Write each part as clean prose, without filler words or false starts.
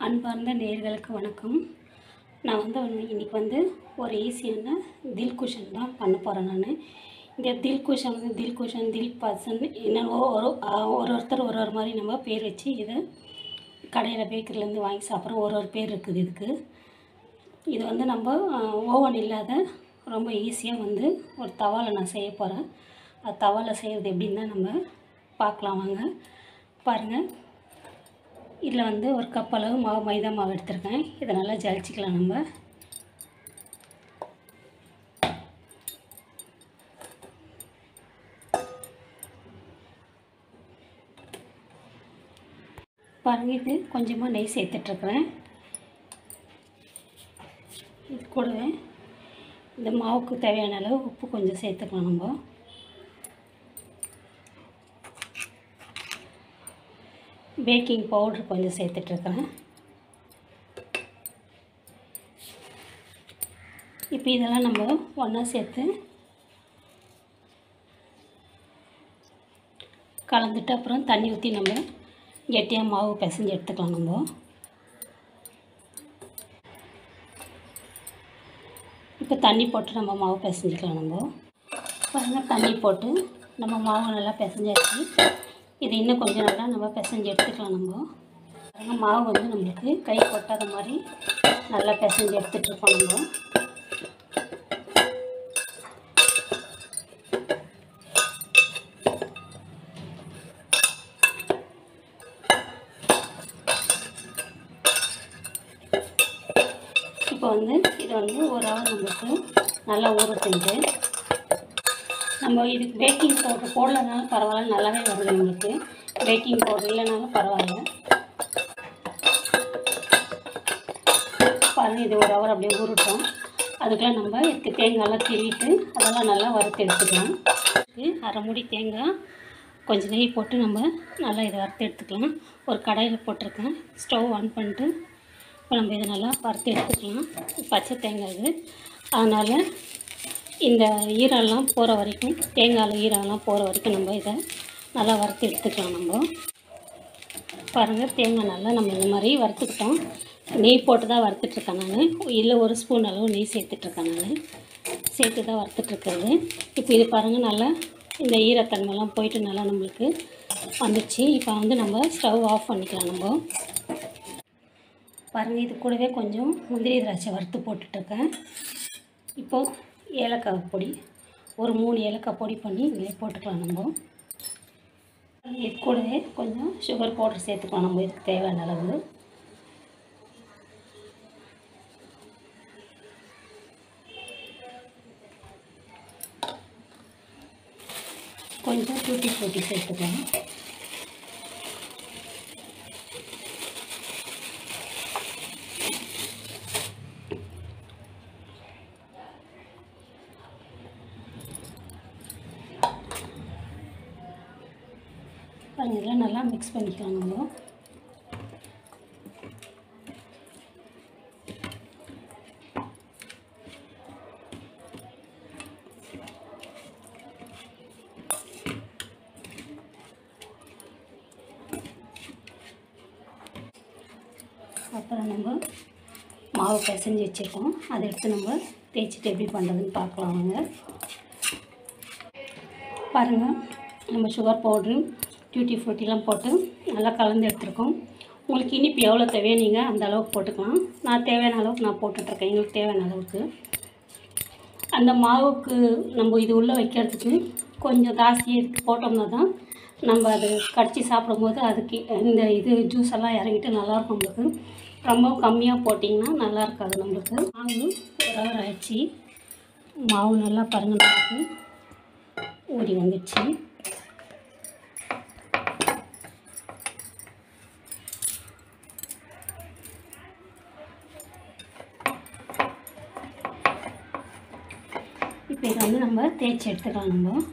அன்பார்ந்த நேயர்களுக்கு வணக்கம். நான் இன்றைக்கி ஒரு ஈஸியான தில்குஷன் தான் பண்ண போகிறேன். இந்த தில்குஷன் தில்பாசன் என்னென்னவோ ஒருத்தர் ஒரு மாதிரி நம்ம பேர் வச்சு இதை கடையில் பேக்கரிலேருந்து வாங்கி சாப்பிட்றோம். ஒரு பேர் இருக்குது இதுக்கு. இது நம்ம ஓவன் இல்லாத ரொம்ப ஈஸியாக ஒரு தவாவில் நான் செய்ய போகிறேன். அது தவாவில் செய்கிறது எப்படின்னு தான் நம்ம பார்க்கலாம் வாங்க. பாருங்கள், இதில் ஒரு கப் அளவு மைதா மாவு எடுத்துருக்கேன். இதை நல்லா ஜலிச்சிக்கலாம் நம்ம. பாருங்கள், இது கொஞ்சமாக நெய் சேர்த்துட்ருக்குறேன். இது கூடவே இந்த மாவுக்கு தேவையான அளவு உப்பு கொஞ்சம் சேர்த்துக்கலாம் நம்ம. பேக்கிங் பவுடர் கொஞ்சம் சேர்த்துட்ருக்குறேன். இப்போ இதெல்லாம் நம்ம ஒன்றா சேர்த்து கலந்துட்டு அப்புறம் தண்ணி ஊற்றி நம்ம கெட்டியாக மாவு பிசைஞ்சு எடுத்துக்கலாம் நம்ம. இப்போ தண்ணி போட்டு நம்ம மாவு பிசைஞ்சிக்கலாம் நம்ம. பாருங்கள், தண்ணி போட்டு நம்ம மாவு நல்லா பிசைஞ்சாச்சு. இது இன்னும் கொஞ்சம் நல்லா நம்ம பிசைஞ்சு எடுத்துக்கலாம் நம்ம. பாருங்கள், மாவு நம்மளுக்கு கை கொட்டாத மாதிரி நல்லா பிசைஞ்சு எடுத்துகிட்ருக்கோம் நம்ம. இப்போ இது ஒரு ஹவர் நம்மளுக்கு நல்லா ஊறட்டுங்க. நம்ம இதுக்கு பேக்கிங் பவுடர் போடலனாலும் பரவாயில்ல, நல்லாவே வருது நம்மளுக்கு. பேக்கிங் பவுடர் இல்லைனாலும் பரவாயில்ல. பாருங்கள், இது ஒரு ஹவர் அப்படியே ஊறட்டும். அதுக்கெலாம் நம்ம இதுக்கு தேங்காயெல்லாம் திருவிட்டு அதெல்லாம் நல்லா வறுத்து எடுத்துக்கலாம். அரை மூடி தேங்காய் கொஞ்சம் நெய் போட்டு நம்ம நல்லா இதை வறுத்து எடுத்துக்கலாம். ஒரு கடாயில் போட்டிருக்கேன். ஸ்டவ் ஆன் பண்ணிட்டு இப்போ நம்ம இதை நல்லா வறுத்து எடுத்துக்கலாம். பச்சை தேங்காய் இது, அதனால் இந்த ஈரம்லாம் போகிற வரைக்கும், தேங்காயில் ஈரம்லாம் போகிற வரைக்கும் நம்ம இதை நல்லா வறுத்து எடுத்துக்கலாம் நம்ம. பாருங்கள், தேங்காய் நல்லா நம்ம இந்த மாதிரி வறுத்துக்கிட்டோம். நெய் போட்டு தான் வறுத்துட்ருக்கேன் நான். இல்லை, ஒரு ஸ்பூன் அளவு நெய் சேர்த்துட்ருக்கேன் நான். சேர்த்து தான் வறுத்துட்ருக்கிறது. இப்போ இது பாருங்கள், நல்லா இந்த ஈரத்தன்மைலாம் போயிட்டு நல்லா நம்மளுக்கு வந்துச்சு. இப்போ நம்ம ஸ்டவ் ஆஃப் பண்ணிக்கலாம் நம்ம. பாருங்கள், இது கூடவே கொஞ்சம் முந்திரி திராட்சை வறுத்து போட்டுட்ருக்கேன். இப்போது ஏலக்காய் பொடி ஒரு 3 ஏலக்காய் பொடி பண்ணி இதிலே போட்டுக்கலாம் நம்ம. இது கூடவே கொஞ்சம் சுகர் பவுடர் சேர்த்துக்கலாம் நம்ம. இதுக்கு தேவையான அளவு கொஞ்சம் டூட்டி ஃப்ரூட்டி சேர்த்துக்கலாம். இதெல்லாம் நல்லா மிக்ஸ் பண்ணிக்கலாம் நம்ம. அப்புறம் நம்ம மாவு பிசைஞ்சு வச்சுருக்கோம். அதை எடுத்து நம்ம தேய்ச்சிட்டு எப்படி பண்ணுறதுன்னு பார்க்கலாம் வாங்க. பாருங்கள், நம்ம சுகர் பவுட்ரு டியூட்டி ஃப்ரூட்டிலாம் போட்டு நல்லா கலந்து எடுத்துருக்கோம். உங்களுக்கு இனிப்பு எவ்வளோ தேவையோ நீங்கள் அந்த அளவுக்கு போட்டுக்கலாம். நான் தேவையான அளவுக்கு நான் போட்டுட்ருக்கேன். எங்களுக்கு தேவையான அளவுக்கு. அந்த மாவுக்கு நம்ம இது உள்ளே வைக்கிறதுக்கு கொஞ்சம் ஜாஸ்தியாக இதுக்கு போட்டோம்னா தான் நம்ம அது கடிச்சு சாப்பிடும்போது அதுக்கு இந்த ஜூஸ் எல்லாம் இறங்கிட்டு நல்லாயிருக்கும் நம்மளுக்கு. ரொம்ப கம்மியாக போட்டிங்கன்னா நல்லா இருக்காது நம்மளுக்கு. மாவு ஒரு ஹவர் ஆயிடுச்சு. மாவு நல்லா பாருங்கள் நம்மளுக்கு ஊறி வந்துடுச்சு. இப்போ இதை நம்ம தேய்ச்சி எடுத்துக்கலாம் நம்ம.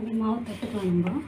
இந்த மாவு தொட்டுக்கலாம் நம்ம.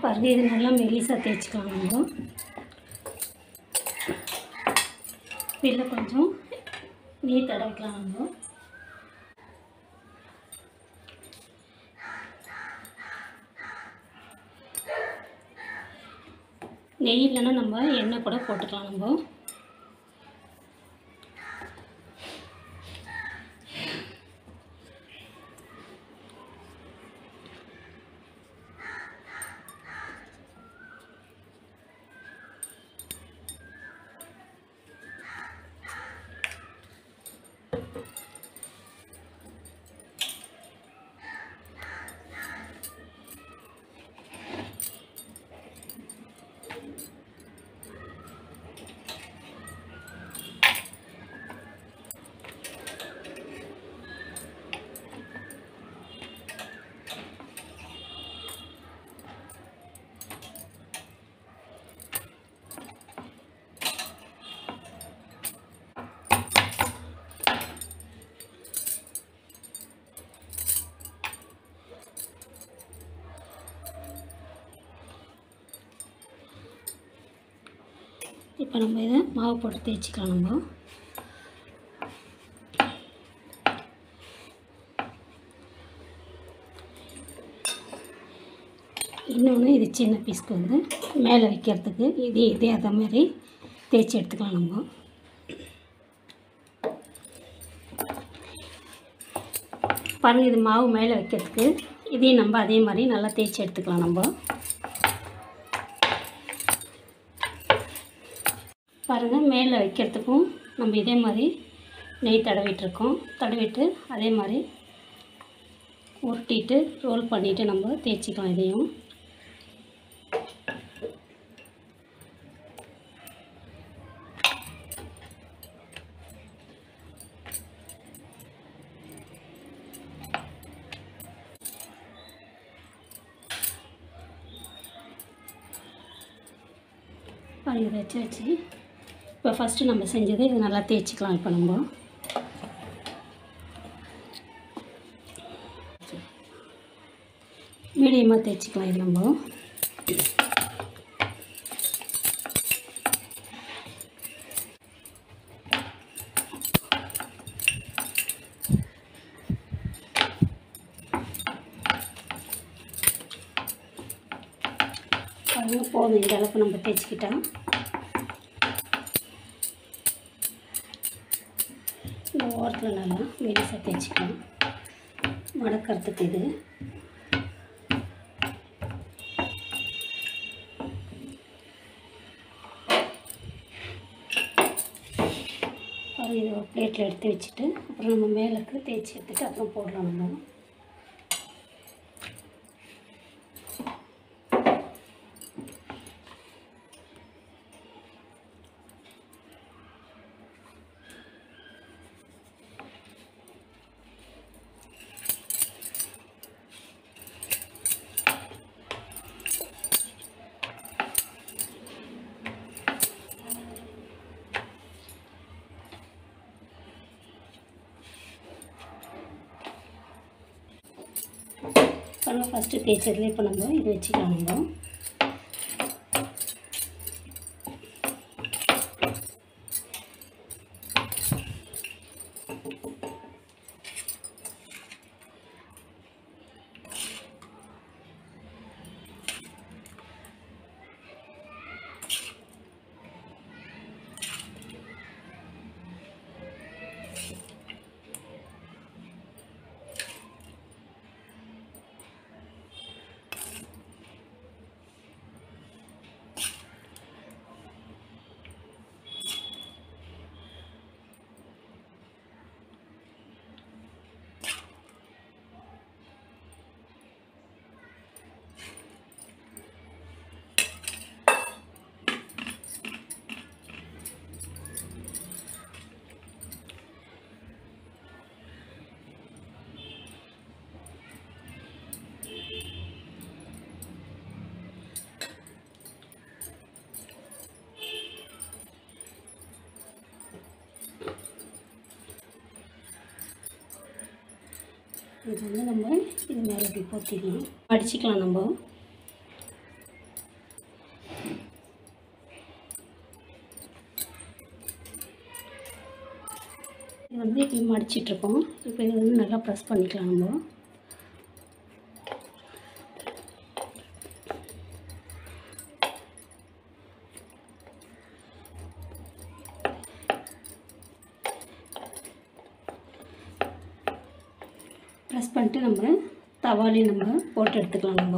பாருங்கள், இது நல்லா மெலிசாக தேய்ச்சிக்கலாம் நம்ம. இதில் கொஞ்சம் நெய் தடவிக்கலாம் நம்ம. நெய் இல்லைன்னா நம்ம எண்ணெய் கூட போட்டுக்கலாம் நம்ம. இப்போ நம்ம இதை மாவு போட்டு தேய்ச்சிக்கலாம் நம்ம. இன்னொன்று இது சின்ன பீஸ்க்கு வந்து மேலே வைக்கிறதுக்கு இதே அதே மாதிரி தேய்ச்சி எடுத்துக்கலாம் நம்ம. பாருங்கள், இது மாவு மேலே வைக்கிறதுக்கு இதையும் நம்ம அதே மாதிரி நல்லா தேய்ச்சி எடுத்துக்கலாம் நம்ம. பாருங்கள், மேலே வைக்கிறதுக்கும் நம்ம இதே மாதிரி நெய் தடவிட்டுருக்கோம். தடவிட்டு அதே மாதிரி உருட்டிட்டு ரோல் பண்ணிவிட்டு நம்ம தேய்ச்சிக்கலாம் இதையும். இதை வச்சு இப்போ ஃபஸ்ட்டு நம்ம செஞ்சது இது நல்லா தேய்ச்சிக்கலாம். இப்போ நம்ம மீடியமாக தேய்ச்சிக்கலாம். இது நம்ம போதும். இந்த அளவுக்கு நம்ம தேய்ச்சிக்கிட்டோம். இந்த ஓரத்தில் நல்லா மெலிசாக தேய்ச்சிக்கலாம். மடக்கிறதுக்கு இது இதை ஒரு பிளேட்டில் எடுத்து வச்சுட்டு அப்புறம் நம்ம மேலுக்கு தேய்ச்சி எடுத்துட்டு அப்புறம் போடலாம் நம்ம. நம்ம ஃபஸ்ட்டு தேய்ச்சதுல இப்போ நம்ம இது வச்சுக்கலாம் நம்ம. இது வந்து நம்ம இது மேலே இப்படி போற்றிக்கலாம், மடிச்சிக்கலாம். நம்ம இது வந்து இப்படி மடிச்சிட்ருக்கோம். இப்போ இது வந்து நல்லா ப்ரெஸ் பண்ணிக்கலாம். நம்ம ப்ரெஸ் பண்ணிட்டு நம்ம தவாலையும் நம்ம போட்டு எடுத்துக்கலாம். நம்ம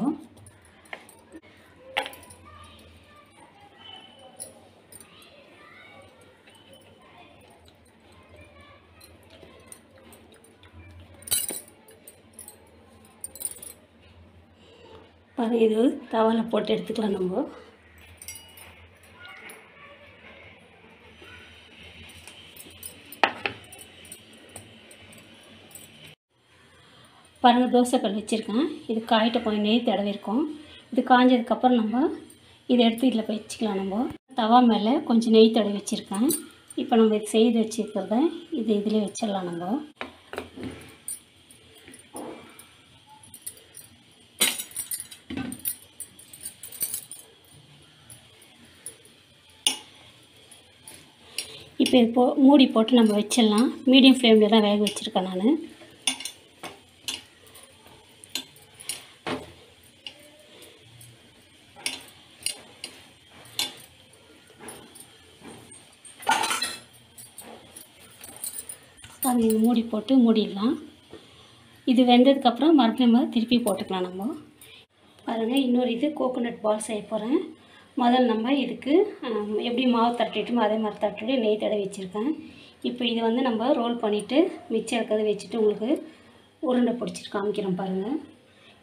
பாருங்கள், இது தவாலை போட்டு எடுத்துக்கலாம். நம்ம பாருங்கள், தோசைக்கல் வச்சுருக்கேன். இது காயிட்ட கொஞ்சம் நெய் தடவிருக்கோம். இது காஞ்சதுக்கப்புறம் நம்ம இதை எடுத்து இதில் வச்சுக்கலாம். நம்ம தவா மேலே கொஞ்சம் நெய் தடவி வச்சுருக்கேன். இப்போ நம்ம இது செய்து வச்சுருக்கிறத இது இதில் வச்சிடலாம். நம்ம இப்போ இது மூடி போட்டு நம்ம வச்சிடலாம். மீடியம் ஃப்ளேமில் தான் வேக வச்சுருக்கேன் நான். அது மூடி போட்டு மூடிடலாம். இது வெந்ததுக்கப்புறம் மறுபடியும் நம்ம திருப்பி போட்டுக்கலாம். நம்ம பாருங்கள், இன்னொரு இது கோகோனட் பால் செய்ய போகிறேன். முதல்ல நம்ம இதுக்கு எப்படி மாவு தட்டிட்டோமோ அதே மாதிரி தட்டிட்டு நெய் தடவி வச்சுருக்கேன். இப்போ இது வந்து நம்ம ரோல் பண்ணிவிட்டு மிச்சம் இருக்கிறத வச்சுட்டு உங்களுக்கு உருண்டை பிடிச்சிட்டு காமிக்கிறோம். பாருங்கள்,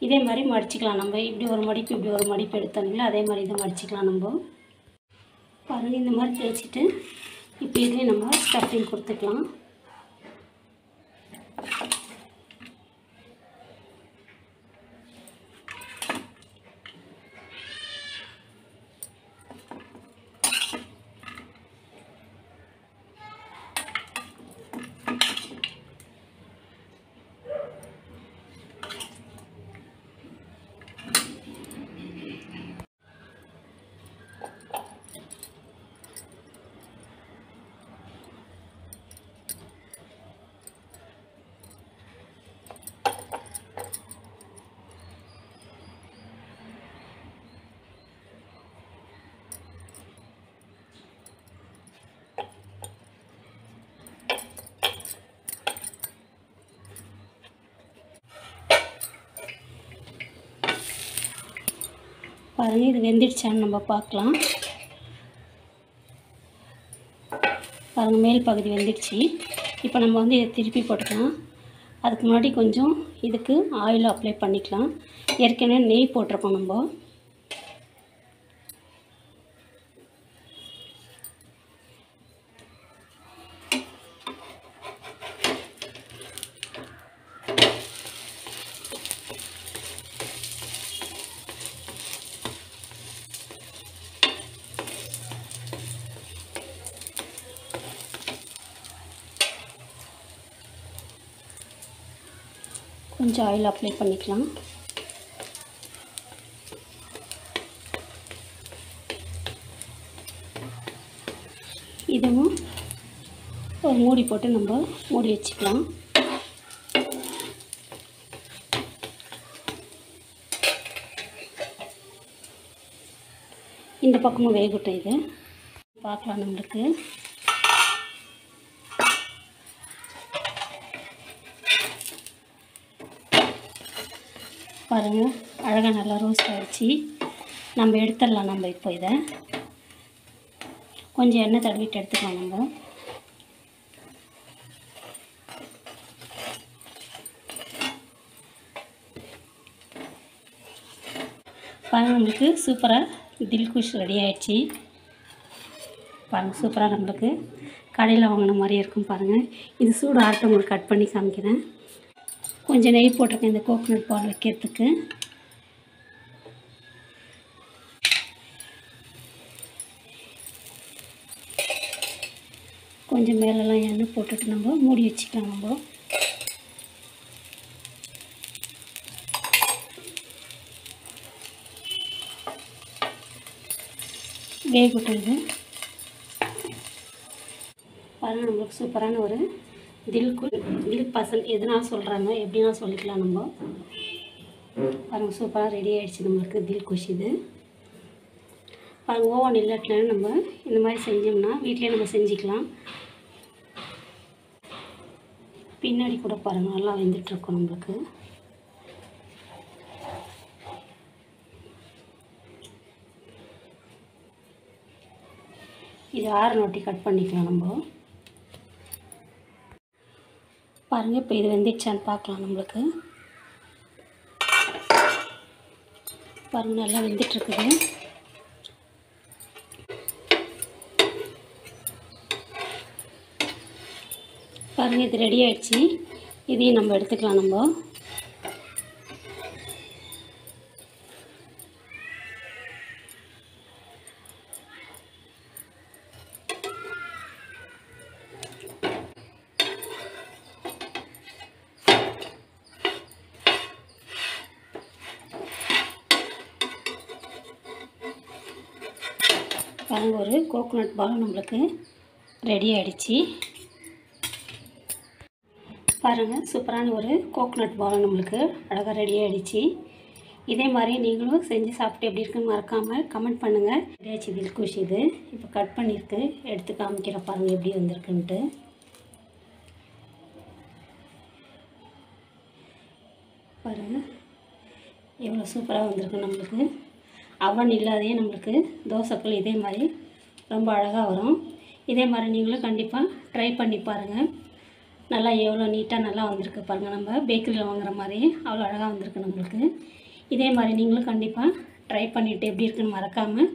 இதே மாதிரி மடிச்சிக்கலாம். நம்ம இப்படி ஒரு மடிப்பு இப்படி ஒரு மடிப்பு எடுத்தோம்ல, அதே மாதிரி இதை மடிச்சிக்கலாம். நம்ம பாருங்கள், இந்த மாதிரி தேய்ச்சிட்டு இப்போ இதுலேயே நம்ம ஸ்டஃபிங் கொடுத்துக்கலாம். பாருங்கள், இது வெந்துடுச்சான்னு நம்ம பார்க்கலாம். பாருங்கள், மேல் பகுதி வெந்துடுச்சு. இப்போ நம்ம வந்து இதை திருப்பி போட்டுக்கலாம். அதுக்கு முன்னாடி கொஞ்சம் இதுக்கு ஆயில் அப்ளை பண்ணிக்கலாம். ஏற்கனவே நெய் போட்டிருக்கோம். நம்ம கொஞ்சம் ஆயில் அப்ளை பண்ணிக்கலாம். இதுவும் ஒரு மூடி போட்டு நம்ம மூடி வச்சுக்கலாம். இந்த பக்கமும் வேகட்டும். இது பார்க்கலாம். நம்மளுக்கு பாருங்கள், அழகாக நல்லா ரோஸ்ட் ஆகிடுச்சு. நம்ம எடுத்துடலாம். நம்ம இப்போ இதை கொஞ்சம் எண்ணெய் தடவிட்டு எடுத்துக்கலாம். நம்ம பாருங்கள், நம்மளுக்கு சூப்பராக தில்குஷ் ரெடி ஆகிடுச்சு. பாருங்கள், சூப்பராக நம்மளுக்கு கடையில் வாங்கின மாதிரி இருக்கும். பாருங்கள், இது சூடு ஆட்டம் உங்களுக்கு கட் பண்ணி காமிக்கிறேன். கொஞ்சம் நெய் போட்டிருக்கேன் இந்த கோகோனட் பால் வைக்கிறதுக்கு. கொஞ்சம் மேலெல்லாம் எண்ணெய் போட்டுட்டு நம்ம மூடி வச்சுக்கலாம். நம்ம வேகட்டும் இது. பாருங்கள், நம்மளுக்கு சூப்பரான ஒரு தில்பசந்த் எதுனாலும் சொல்கிறாங்க, எப்படினாலும் சொல்லிக்கலாம். நம்ம பாருங்கள், சூப்பராக ரெடி ஆகிடுச்சு நம்மளுக்கு தில்குஷ் இது. பாருங்கள், ஓவன் இல்லாட்டினா நம்ம இந்த மாதிரி செஞ்சோம்னா வீட்டிலே நம்ம செஞ்சுக்கலாம். பின்னாடி கூட பாருங்கள் நல்லா வெந்துட்டுருக்கோம் நம்மளுக்கு. இது 6 நோட்டி கட் பண்ணிக்கலாம் நம்ம. பாருங்கள், இப்போ இது வெந்துச்சான்னு பார்க்கலாம் நம்மளுக்கு. பாருங்கள், நல்லா வெந்துட்டுருக்குது. பாருங்கள், இது ரெடி ஆகிடுச்சு. இதையும் நம்ம எடுத்துக்கலாம். நம்ம பாருங்கள், ஒரு கோகோனட் பால் நம்மளுக்கு ரெடி ஆகிடுச்சு. பாருங்கள், சூப்பரான ஒரு கோகோனட் பால் நம்மளுக்கு அழகாக ரெடி ஆகிடுச்சு. இதே மாதிரி நீங்களும் செஞ்சு சாப்பிட்டு எப்படி இருக்குன்னு மறக்காமல் கமெண்ட் பண்ணுங்கள். ரெடியாச்சு தில்குஷ் இது. இப்போ கட் பண்ணியிருக்கு, எடுத்து காமிக்கிற பாருங்கள் எப்படி வந்திருக்குன்ட்டு. பாருங்கள், எவ்வளோ சூப்பராக வந்திருக்கு நம்மளுக்கு. அவன் இல்லாதையே நம்மளுக்கு தோசைக்கல் இதே மாதிரி ரொம்ப அழகாக வரும். இதே மாதிரி நீங்களும் கண்டிப்பாக ட்ரை பண்ணி பாருங்கள். நல்லா எவ்வளோ நீட்டாக நல்லா வந்திருக்கு பாருங்கள். நம்ம பேக்கரியில் வாங்குகிற மாதிரி அவ்வளோ அழகாக வந்திருக்கு நம்மளுக்கு. இதே மாதிரி நீங்களும் கண்டிப்பாக ட்ரை பண்ணிவிட்டு எப்படி இருக்குன்னு மறக்காமல்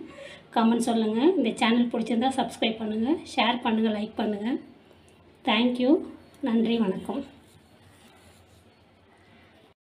கமெண்ட் சொல்லுங்கள். இந்த சேனல் பிடிச்சிருந்தால் சப்ஸ்கிரைப் பண்ணுங்கள், ஷேர் பண்ணுங்கள், லைக் பண்ணுங்கள். தேங்க்யூ. நன்றி, வணக்கம்.